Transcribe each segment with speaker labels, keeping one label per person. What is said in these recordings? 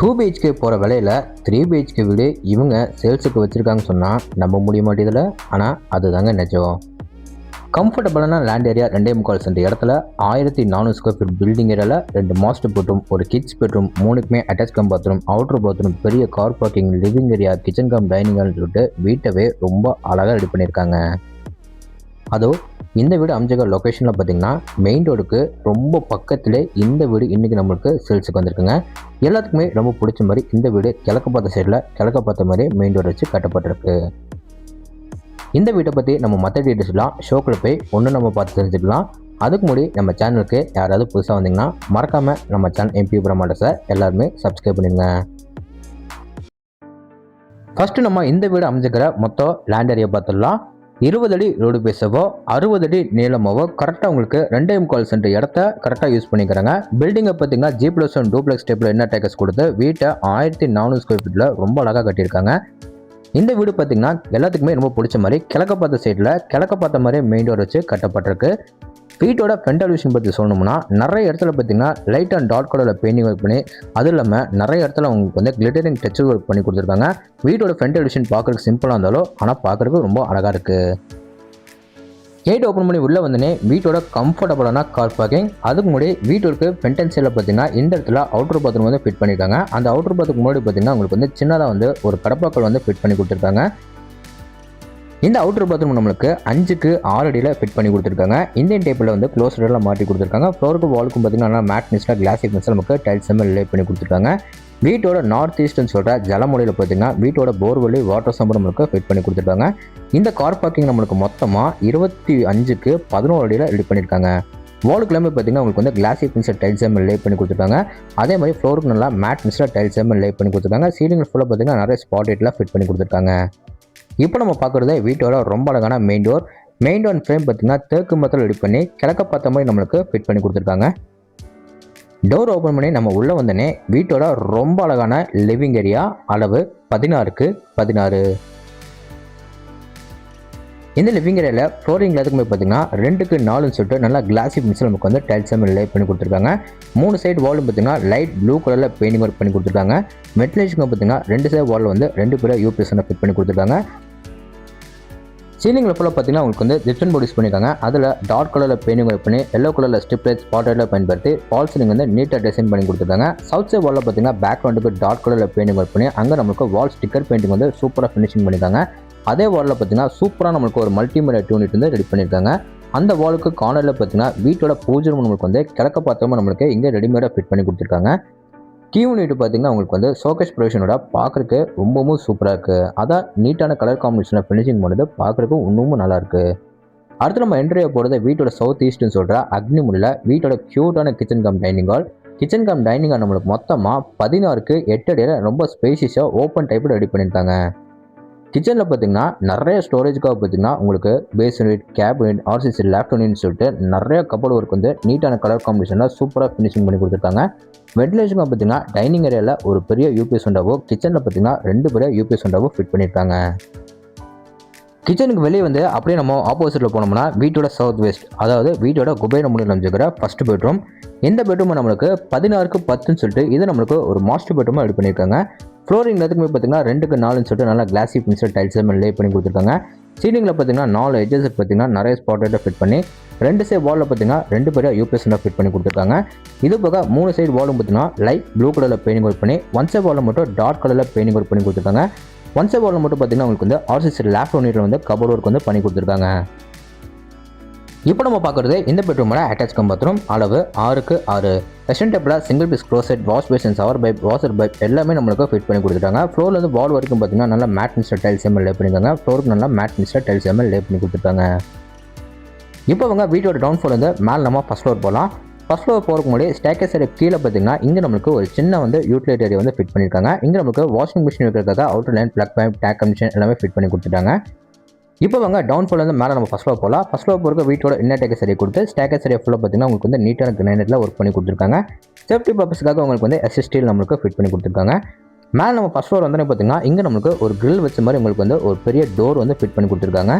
Speaker 1: Two BHK போகிற விலையில் 3 BHK வீடு இவங்க சேல்ஸுக்கு வச்சுருக்காங்கன்னு சொன்னால் நம்ப முடிய மாட்டேதில்ல. ஆனால் அதுதாங்க நிஜம். கம்ஃபர்டபுளான லேண்ட் ஏரியா 2.25 சென்ட் இடத்துல 1400 ஸ்கொயர் ஃபீட் பில்டிங் ஏரியாவில் 2 மாஸ்டர் பெட்ரூம், ஒரு கிட்ஸ் பெட்ரூம், 3க்குமே attach cum bathroom, outer bathroom, பெரிய car parking, living area, kitchen cum dining ஹால்னு சொல்லிட்டு வீட்டவே ரொம்ப அழகாக ரெடி பண்ணியிருக்காங்க. அதோ இந்த வீடு அமைஞ்சிருக்க லொக்கேஷனில் பார்த்தீங்கன்னா மெயின் ரோடுக்கு ரொம்ப பக்கத்திலே இந்த வீடு இன்றைக்கி நம்மளுக்கு சேல்ஸுக்கு வந்திருக்குங்க. எல்லாத்துக்குமே ரொம்ப பிடிச்ச மாதிரி இந்த வீடு கிழக்கு பார்த்த சைடில் கிழக்க பார்த்த மாதிரி மெயின் ரோடு வச்சு கட்டப்பட்டிருக்கு. இந்த வீட்டை பற்றி நம்ம மற்ற டீட்டெயில்ஸ்லாம் ஷோக்கில் போய் ஒன்று நம்ம பார்த்து தெரிஞ்சுக்கலாம். அதுக்கு முன்னாடி நம்ம சேனலுக்கு யாராவது புதுசாக வந்தீங்கன்னா மறக்காமல் நம்ம சேனல் எம்பி பிரமாண்டஸை எல்லாருமே சப்ஸ்கிரைப் பண்ணிடுங்க. ஃபஸ்ட்டு நம்ம இந்த வீடு அமைஞ்சிக்கிற மொத்தம் லேண்ட் ஏரியா பார்த்துடலாம். 20 அடி ரோடு பேசவோ 60 அடி நீளமாவோ கரெக்டாக உங்களுக்கு 2.25 சென்ட் இடத்த கரெக்டாக யூஸ் பண்ணிக்கிறாங்க. பில்டிங்கை பார்த்தீங்கன்னா G+1 டூப்ளெக்ஸ் டைப்பில் என்ன டேக்கஸ் கொடுத்து வீட்டை 1400 ஸ்கொயர் ஃபீட்டில் ரொம்ப அழகாக கட்டியிருக்காங்க. இந்த வீடு பார்த்தீங்கன்னா எல்லாத்துக்குமே ரொம்ப பிடிச்ச மாதிரி கிழக்க பார்த்த சைடில் கிழக்க பார்த்த மாதிரி மெயின் டோர் வச்சு கட்டப்பட்டிருக்கு. வீட்டோட ஃப்ரண்ட் எலிவேஷன் பற்றி சொல்லணும்னா நிறைய இடத்துல பார்த்தீங்கன்னா லைட் அண்ட் டார்க் கலரில் பெயிண்டிங் ஒர்க் பண்ணி, அதுவும் இல்லாமல் நிறைய இடத்துல உங்களுக்கு வந்து கிளிட்டரிங் டெக்ஸ்சர் ஒர்க் பண்ணி கொடுத்துருக்காங்க. வீட்டோட ஃப்ரண்ட் எலிவேஷன் பார்க்குறதுக்கு சிம்பிளாக இருந்தாலும் ஆனால் பார்க்குறதுக்கு ரொம்ப அழகாக இருக்குது. கேட் ஓப்பன் பண்ணி உள்ளே வந்தோடனே வீட்டோட கம்ஃபர்டபுளான கார் பார்க்கிங். அதுக்கு முன்னாடி வீட்டோருக்கு ஃப்ரண்ட் சைடில் பார்த்தீங்கன்னா இந்த இடத்துல அவுட்டர் பாத்ரூம் வந்து ஃபிட் பண்ணியிருக்காங்க. அந்த அவுட்டர் பாத்ரூம் முன்னாடி பார்த்தீங்கன்னா உங்களுக்கு வந்து சின்னதாக வந்து ஒரு கடப்பாக்கள் வந்து ஃபிட் பண்ணி கொடுத்துருக்காங்க. இந்த அவுட்டர் பாத்ரூம் நம்மளுக்கு 5க்கு 6 அடியில் ஃபிட் பண்ணி கொடுத்துருக்காங்க. இந்தியன் டைப்பில் வந்து க்ளோஸ் டோரில் மாட்டி கொடுத்துருக்காங்க. ஃப்ளோருக்கு வாலுக்கும் பார்த்தீங்கன்னா மேட் மிஸ்ஸில் கிளாசிக் மிஸ்ஸில் நமக்கு டைல்ஸ் லே பண்ணி கொடுத்துருக்காங்க. வீட்டோட நார்த் ஈஸ்ட்னு சொல்கிற ஜலமொழியில் பார்த்தீங்கன்னா வீட்டோட போர்வெளி வாட்டர் சம்பு நம்மளுக்கு ஃபிட் பண்ணி கொடுத்துருக்காங்க. இந்த கார் பார்க்கிங் நம்மளுக்கு மொத்தமாக 25க்கு 11 அடியில் ரெடி பண்ணியிருக்காங்க. வாலுக்கு எல்லாமே பார்த்தீங்கன்னா உங்களுக்கு வந்து கிளாசிக் மிஸ்ஸில் டைல்ஸ் லே பண்ணி கொடுத்துருக்காங்க. அதே மாதிரி ஃப்ளோருக்கு நல்லா மேட் மிஸ்ஸில் டைல்ஸ் லே பண்ணி கொடுத்துருக்காங்க. சீலிங் ஃபுல்லாக பார்த்தீங்கன்னா நிறைய ஸ்பாட் லைட்லாம் ஃபிட் பண்ணி கொடுத்துருக்காங்க. இப்போ நம்ம பார்க்குறது வீட்டோட ரொம்ப அழகான main door. Main door frame பார்த்தீங்கன்னா தேக்கு மரத்தில் ரெடி பண்ணி கிழக்க பார்த்த மாதிரி நம்மளுக்கு ஃபிட் பண்ணி கொடுத்துருக்காங்க. டோர் ஓப்பன் பண்ணி நம்ம உள்ளே வந்தோடனே வீட்டோட ரொம்ப அழகான லிவிங் ஏரியா அளவு 16க்கு 16. இந்த லிவிங் ஏரியாவில் ஃப்ளோரிங் எல்லாத்துக்குமே பார்த்தீங்கன்னா 2க்கு 4ன்னு சொல்லிட்டு நல்லா கிளாசி மிக்ஸில் நமக்கு வந்து டைல்ஸ் லே பண்ணி கொடுத்துருக்காங்க. 3 சைடு வாலும் பார்த்தீங்கன்னா லைட் ப்ளூ கலரில் பெயிண்டிங் ஒர்க் பண்ணி கொடுத்துருக்காங்க. வென்டிலேஷனுக்கு பார்த்தீங்கன்னா 2 சைடு வாலில் வந்து 2 பேரை யூபிஎஸ் ஃபிட் பண்ணி கொடுத்துருக்காங்க. சீலிங்கில் ஃபுல்லாக பார்த்தீங்கன்னா உங்களுக்கு வந்து டிஃப்ரெண்ட் போர்ட் யூஸ் பண்ணியிருக்காங்க. அதில் டார்க் கலரில் பெயிண்டிங் ஒர்க் பண்ணி எல்லோ கலரில் ஸ்ட்ரிப் லைட் ஸ்பாட் லைட்டில் பயன்படுத்தி வால் சீலிங் வந்து நீட்டாக டிசைன் பண்ணி கொடுத்துருக்காங்க. சவுத் சைட் வாலில் பார்த்தீங்கன்னா பேக்ரவுண்டுக்கு டார்க் கலரில் பெயிண்டிங் ஒர்க் பண்ணி அங்கே நம்மளுக்கு வால் ஸ்டிக்கர் பெயிண்டிங் வந்து சூப்பராக ஃபினிஷிங் பண்ணியிருக்காங்க. அதே வாலில் பார்த்தீங்கன்னா சூப்பராக நம்மளுக்கு ஒரு மல்டிமீடியா யூனிட் வந்து ரெடி பண்ணியிருக்காங்க. அந்த வாலுக்கு கார்னரில் பார்த்தீங்கன்னா வீட்டோட பூஜை ரூம் நம்மளுக்கு வந்து கிழக்க பார்த்தோமா நம்மளுக்கு இங்கே ரெடிமேடாக ஃபிட் பண்ணி கொடுத்துருக்காங்க. கீ யூனிட் பார்த்தீங்கன்னா உங்களுக்கு வந்து ஷோகேஸ் ப்ரொவிஷனோட பார்க்குறதுக்கு ரொம்பவும் சூப்பராக இருக்குது. அதான் நீட்டான கலர் காம்பினேஷனில் ஃபினிஷிங் பண்ணுறது பார்க்குறதுக்கு இன்னமும் நல்லாயிருக்கு. அடுத்து நம்ம என்ட்ரியை போகிறது வீட்டோட சவுத் ஈஸ்ட்னு சொல்கிற அக்னிமுல்ல வீட்டோட க்யூட்டான kitchen cum dining hall. Kitchen cum dining hall நம்மளுக்கு மொத்தமாக 16க்கு 8 அடியில் ரொம்ப ஸ்பேஷியஸாக ஓப்பன் டைப்பில் ரெடி பண்ணியிருக்காங்க. கிச்சனில் பார்த்தீங்கன்னா நிறைய ஸ்டோரேஜுக்காக பார்த்தீங்கன்னா உங்களுக்கு base unit, cap unit, RCC லேப்டாப் யூனிட்னு சொல்லிட்டு நிறைய கபோர்டு ஒர்க் வந்து நீட்டான கலர் காம்பினேஷனில் சூப்பராக ஃபினிஷிங் பண்ணி கொடுத்துருக்காங்க. வென்டிலேஷனுக்கு பார்த்தீங்கன்னா டைனிங் ஏரியாவில் ஒரு பெரிய யூபிஎஸ் விண்டோவும், கிச்சனில் பார்த்தீங்கன்னா 2 பெரிய யூபிஎஸ் விண்டோவும் ஃபிட் பண்ணியிருக்காங்க. கிச்சனுக்கு வெளியே வந்து அப்படியே நம்ம ஆப்போசிட்டில் போனோம்னா வீட்டோட சவுத் வெஸ்ட், அதாவது வீட்டோட குபேர முறையில் அமைஞ்சிக்கிற ஃபர்ஸ்ட் பெட்ரூம். இந்த பெட்ரூம் நம்மளுக்கு 16க்கு 10ன்னு சொல்லிட்டு இது நம்மளுக்கு ஒரு மாஸ்டர் பெட்ரூமாக ரெடி பண்ணியிருக்காங்க. ஃப்ளோரிங் எல்லாத்துக்குமே பார்த்தீங்கன்னா 2க்கு 4ன்னு சொல்லிட்டு நல்லா கிளாசி பின்சல் டைல்ஸ் லே பண்ணி கொடுத்துருக்காங்க. சீலிங்கில் பார்த்தீங்கன்னா 4 எட்ஜஸ் பார்த்தீங்கன்னா நிறைய ஸ்பாட் லைட்டை ஃபிட் பண்ணி 2 சைடு வாலில் பார்த்தீங்கன்னா 2 பேர் யூபிஎஸ் ஃபிட் பண்ணி கொடுத்துருக்காங்க. இது போக 3 சைடு வாலும் பார்த்தீங்கன்னா லைட் ப்ளூ கலரில் பெயிண்டிங் ஒர்க் பண்ணி 1 சைடு வாலில் மட்டும் டார்க் கலரில் பெயிண்டிங் ஒர்க் பண்ணி கொடுத்துருக்காங்க. 1 சைடு வாலில் மட்டும் பார்த்தீங்கன்னா உங்களுக்கு வந்து ஆர்சிசி லேப்டாப் யூனிட்டில் வந்து கபோர்ட் ஒர்க் வந்து பண்ணி கொடுத்துருக்காங்க. இப்போ நம்ம பார்க்குறது இந்த பெட்ரூமோட அட்டாச் கம் பாத்ரூம் அளவு 6க்கு 6. வெஸ்டர்ன் டைப்பில் single piece closet, wash basin, shower pipe, washer pipe எல்லாமே நம்மளுக்கு ஃபிட் பண்ணி கொடுத்துட்டாங்க. ஃப்ளோரில் வந்து வால் வரைக்கும் பார்த்தீங்கன்னா நல்லா மேட் மிஸ்டர் டைல்ஸ் லே பண்ணியிருக்காங்க. ஃப்ளோருக்கு நல்லா மேட் மிஸ்டர் டைல்ஸ் லே பண்ணி கொடுத்துருக்காங்க. இப்போ அவங்க வீட்டோட டவுன் ஃப்ளோர் வந்து மேலே நம்ம ஃபஸ்ட் ஃப்ளோர் போகலாம். ஃபஸ்ட் ஃப்ளோர் போகிறதுக்கு முன்னாடி ஸ்டேக்கேஸ் ஏரியா கீழே பார்த்தீங்கன்னா இங்கே நம்மளுக்கு ஒரு சின்ன வந்து யூட்டிலைட் ஏரியா வந்து ஃபிட் பண்ணியிருக்காங்க. இங்கே நம்மளுக்கு வாஷிங் மிஷின் வைக்கிறதுக்காக outer line, plug pipe, take commission எல்லாமே ஃபிட் பண்ணி கொடுத்துட்டாங்க. இப்போ வாங்க டவுன் ஃப்ளோர் வந்து மேலே நம்ம ஃபஸ்ட் ஃப்ளோர் போகலாம். ஃபஸ்ட் ஃப்ளோர் போகிற வீட்டோட இன்னர் டேக்கஸ் ஏரியா கொடுத்து ஸ்டேக்கஸ் ஏரியா ஃபுல்லாக பார்த்தீங்கன்னா உங்களுக்கு வந்து நீட்டான கிரானைட்டில் ஒர்க் பண்ணி கொடுத்துருக்காங்க. சேஃப்டி பர்பஸ்க்காக உங்களுக்கு வந்து எஸ்எஸ்டியில் நம்மளுக்கு ஃபிட் பண்ணி கொடுத்துருக்காங்க. மேலே நம்ம ஃபஸ்ட் ஃப்ளோர் வந்து பார்த்தீங்கன்னா இங்கே நம்மளுக்கு ஒரு கிரில் வச்ச மாதிரி உங்களுக்கு வந்து ஒரு பெரிய டோர் வந்து ஃபிட் பண்ணி கொடுத்துருக்காங்க.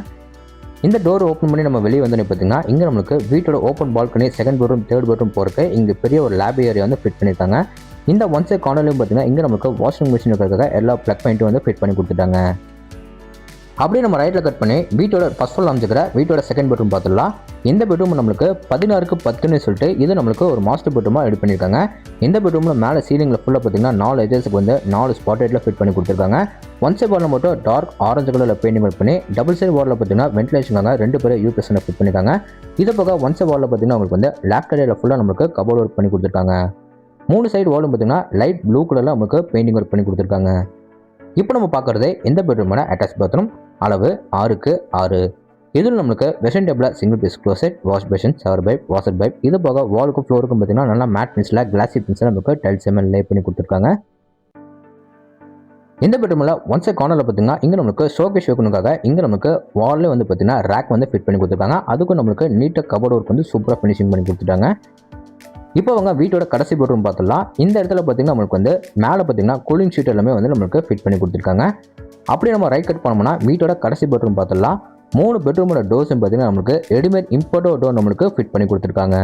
Speaker 1: இந்த டோர் ஓப்பன் பண்ணி நம்ம வெளியே வந்து பார்த்தீங்கன்னா இங்கே நம்மளுக்கு வீட்டோட open balcony, second bedroom, third bedroom போகிறக்கு இங்கே பெரிய ஒரு லேப் ஏரியா வந்து ஃபிட் பண்ணியிருக்காங்க. இந்த ஒன் சைட் கார்னர்லையும் பார்த்தீங்கன்னா இங்கே நமக்கு வாஷிங் மிஷின் இருக்கிறதுக்காக எல்லா ப்ளக் பாயிண்ட்டும் வந்து ஃபிட் பண்ணி கொடுத்துட்டாங்க. அப்படியே நம்ம ரைட்டில் கட் பண்ணி வீட்டோட ஃபர்ஸ்ட் ஃப்ளோர் அமைச்சிக்கிற வீட்டோட செகண்ட் பெட்ரூம் பார்த்துடலாம். இந்த பெட்ரூம் நம்மளுக்கு 16க்கு 10ன்னு சொல்லிட்டு இது நம்மளுக்கு ஒரு மாஸ்டர் பெட்ரூமாக ரெடி பண்ணியிருக்காங்க. இந்த பெட்ரூமில் மேலே சீலிங்கில் ஃபுல்லாக பார்த்தீங்கன்னா 4 எஜஸுக்கு வந்து 4 ஸ்பாட் லைட்டில் ஃபிட் பண்ணி கொடுத்துருக்காங்க. ஒன் சைட் வாலில் மட்டும் டார்க் ஆரஞ்சு கலரில் பெயிண்டிங் ஒர்க் பண்ணி டபுள் சைட் வாலில் பார்த்தீங்கன்னா வென்டிலேஷனுக்காக 2 பேர் யூபிஎஸ்ஸை ஃபிட் பண்ணியிருக்காங்க. இது போக ஒன் சைட் வாலில் பார்த்தீங்கன்னா உங்களுக்கு வந்து லெஃப்ட் ஏரியாவில் ஃபுல்லாக நம்மளுக்கு கபோர்ட் ஒர்க் பண்ணி கொடுத்துருக்காங்க. 3 சைடு வாலும் பார்த்தீங்கன்னா லைட் ப்ளூ கலரில் நமக்கு பெயிண்டிங் ஒர்க் பண்ணி கொடுத்துருக்காங்க. இப்போ நம்ம பார்க்குறது இந்த பெட்ரூமோட அட்டாச் பாத்ரூம். அளவு 6க்கு 6. இதில் நம்மளுக்கு western table single piece closet, wash basin, shower pipe, washer pipe. இது போக வாலுக்கும் ஃப்ளோருக்கும் பார்த்தீங்கன்னா நல்லா மேட் ஃபினிஷில் கிளாசி ஃபினிஷில் நமக்கு டைல்ஸ் எல்லாம் லே பண்ணி கொடுத்துருக்காங்க. இந்த பெட்ரூமில் ஒன் சைட் கார்னரில் பார்த்தீங்கன்னா இங்கே நம்மளுக்கு ஷோகேஸ் வைக்கணுக்காக இங்கே நமக்கு வாலில் வந்து பார்த்தீங்கன்னா ரேக் வந்து ஃபிட் பண்ணி கொடுத்துருக்காங்க. அதுக்கும் நம்மளுக்கு நீட்டாக கபோர்ட் ஒர்க் வந்து சூப்பராக ஃபினிஷிங் பண்ணி கொடுத்துட்டாங்க. இப்போ அவங்க வீட்டோட கடைசி பெட்ரூம் பார்த்துடலாம். இந்த இடத்துல பார்த்தீங்கன்னா நம்மளுக்கு வந்து மேலே பார்த்தீங்கன்னா கூலிங் ஷீட் எல்லாமே வந்து நம்மளுக்கு ஃபிட் பண்ணி கொடுத்துருக்காங்க. அப்படியே நம்ம ரைட் கட் பண்ணோம்னா வீட்டோட கடைசி பெட்ரூம் பார்த்துடலாம். 3 பெட்ரூமோட டோர்ஸும் பார்த்தீங்கன்னா நம்மளுக்கு ரெடிமேட் இம்போர்ட்டோ டோர் நம்மளுக்கு ஃபிட் பண்ணி கொடுத்துருக்காங்க.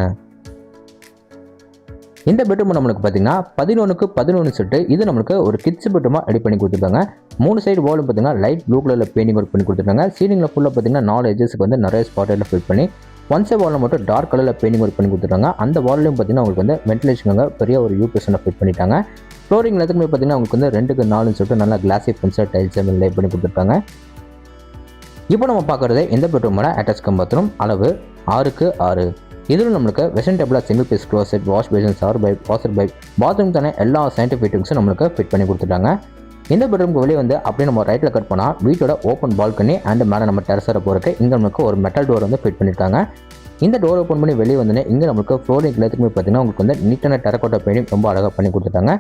Speaker 1: இந்த பெட்ரூம் நம்மளுக்கு பார்த்தீங்கன்னா 11க்கு 11 சொல்லிட்டு இது நம்மளுக்கு ஒரு கிட்ஸ் பெட்ரூமாக ரெடி பண்ணி கொடுத்துருக்காங்க. 3 சைடு வாலும் பார்த்தீங்கன்னா லைட் ப்ளூ கலரில் பெயிண்டிங் ஒர்க் பண்ணி கொடுத்துருக்காங்க. சீலிங்கில் ஃபுல்லாக பார்த்தீங்கன்னா 4 எஜஸுக்கு வந்து நிறைய ஸ்பாட் லைட்டில் ஃபிட் பண்ணி ஒன் சைட் வாலில் மட்டும் டார்க் கலரில் பெயிண்டிங் ஒர்க் பண்ணி கொடுத்துருக்காங்க. அந்த வால்லையும் பார்த்தீங்கன்னா உங்களுக்கு வந்து வென்டிலேஷனுக்காக பெரிய ஒரு யூபிஎஸ்ஸை ஃபிட் பண்ணிட்டாங்க. ஃப்ளோரிங் எல்லாத்துக்குமே பார்த்தீங்கன்னா உங்களுக்கு வந்து 2க்கு 4ன்னு சொல்லிட்டு நல்லா கிளாசி ஃபினிஷாக டைல்ஸ் எல்லாம் லே பண்ணி கொடுத்துருக்காங்க. இப்போ நம்ம பார்க்குறது இந்த பெட்ரூமோட அட்டாச் பாத்ரூம். அளவு 6க்கு 6. இதில் நம்மளுக்கு western table single piece closet, wash basin, shower pipe, washer pipe, bathroom தானே எல்லா சயின்டிஃபிக் ஃபிட்டிங்ஸும் நம்மளுக்கு ஃபிட் பண்ணி கொடுத்துட்டாங்க. இந்த பெட்ரூமுக்கு வெளியே வந்து அப்படியே நம்ம ரைட்டில் கட் பண்ணால் வீட்டோட ஓப்பன் பால்கனி அண்ட் மேலே நம்ம டெரஸரை போகிறக்கு இங்கே நம்மளுக்கு ஒரு மெட்டல் டோர் வந்து ஃபிட் பண்ணியிருக்காங்க. இந்த டோர் ஓப்பன் பண்ணி வெளியே வந்து இங்கே நம்மளுக்கு ஃப்ளோரிங் எல்லாத்துக்குமே பார்த்தீங்கன்னா உங்களுக்கு வந்து நீட்டான டெரக்கோட்டா பெயிண்டிங் ரொம்ப அழகாக பண்ணி கொடுத்துட்டாங்க.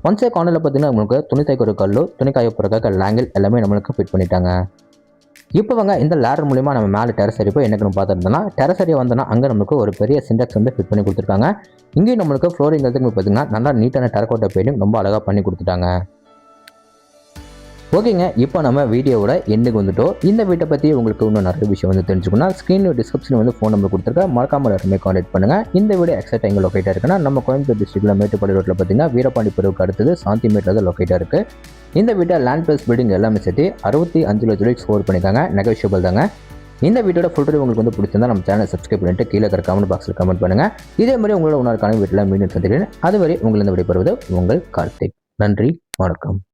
Speaker 1: ஒன் சைட் கார்னரில் பார்த்தீங்கன்னா உங்களுக்கு துணி தைக்கிற கல்லு, துணி காய போகிறக்காக லேங்கிள் எல்லாமே நம்மளுக்கு ஃபிட் பண்ணிட்டாங்க. இப்போ வாங்க இந்த லேடர் மூலிமா நம்ம மேலே டெரஸ் ஏரியா போய் என்னன்னு பார்த்துருந்தோம்னா டெரஸ் ஏரியா வந்தோன்னா அங்கே நம்மளுக்கு ஒரு பெரிய சிண்டெக்ஸ் வந்து ஃபிட் பண்ணி கொடுத்துருக்காங்க. இங்கேயும் நம்மளுக்கு ஃப்ளோரிங் எல்லாத்துக்குமே பார்த்தீங்கன்னா நல்லா நீட்டான டெரக்கோட்டா பெயிண்டிங் ரொம்ப அழகாக பண்ணி கொடுத்துட்டாங்க. ஓகேங்க, இப்போ நம்ம வீடியோவோட எண்டுக்கு வந்துட்டோம். இந்த வீட்டை பற்றி உங்களுக்கு இன்னும் நிறைய விஷயம் வந்து தெரிஞ்சுக்கணும். ஸ்க்ரீனில் டிஸ்கிரிப்ஷன் வந்து ஃபோன் நம்பர் கொடுத்துருக்கேன், மறக்காமல் எல்லாருமே கான்டாக்ட் பண்ணுங்கள். இந்த வீடியோ எக்ஸாக்ட் எங்கே லொக்கேட்டாக இருக்குன்னா நம்ம கோயம்புத்தூர் டிஸ்ட்ரிக்ட்டில் மேட்டுப்பாடி ரோட்டில் பார்த்தீங்கன்னா வீரபாண்டி பிரிவுக்கு அடுத்தது சாந்தி மேட்டில் தான் லொக்கேட்டாக இருக்குது. இந்த வீட்டை லேண்ட் பிளஸ் பில்டிங் எல்லாமே சேர்த்து 65 லட்சம் ரூபாய்க்கு ஸ்கோர் பண்ணியிருக்காங்க. நெகோஷியபிள் தாங்க. இந்த வீட்டோட ஃபுல் ரிவ்யூ உங்களுக்கு வந்து பிடிச்சிருந்தா நம்ம சேனலை சப்ஸ்கிரைப் பண்ணிட்டு கீழே இருக்கிற கமெண்ட் பாக்ஸில் கமெண்ட் பண்ணுங்கள். இதே மாதிரி உங்களோட இன்னொரு வீட்டில் மீண்டும் சந்திக்கிறேன். அதுவரை உங்களை விடைபெறுவது உங்கள் கார்த்திக். நன்றி, வணக்கம்.